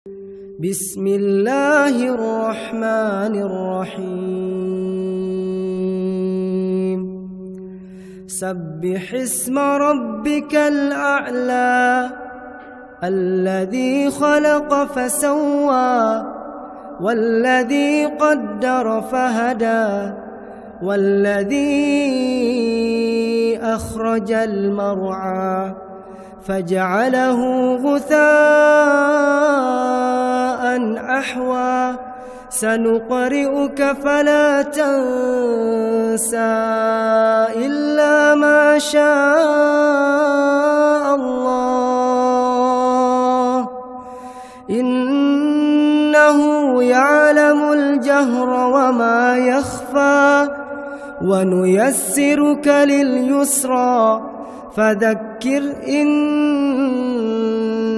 بسم الله الرحمن الرحيم سبح اسم ربك الأعلى الذي خلق فسوى والذي قدر فهدى والذي أخرج المرعى فجعله غثاء أحوى سنقرئك فلا تنسى إلا ما شاء الله إنه يعلم الجهر وما يخفى ونيسرك لليسرى فذكر إن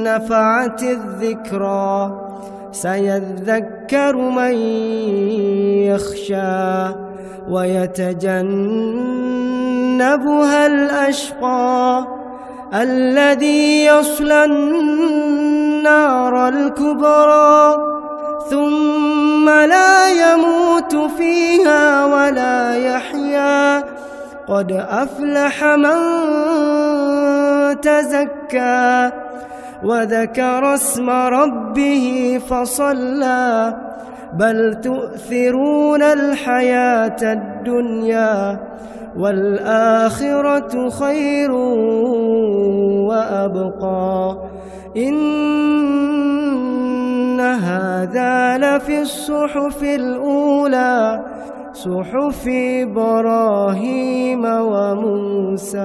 نفعت الذكرى سيذكر من يخشى ويتجنبها الأشقى الذي يصلى النار الكبرى ثم لا يموت فيها ولا يحيا قد أفلح من تزكى وذكر اسم ربه فصلى بل تؤثرون الحياة الدنيا والآخرة خير وأبقى إن هذا لفي الصحف الأولى صحف إبراهيم وموسى.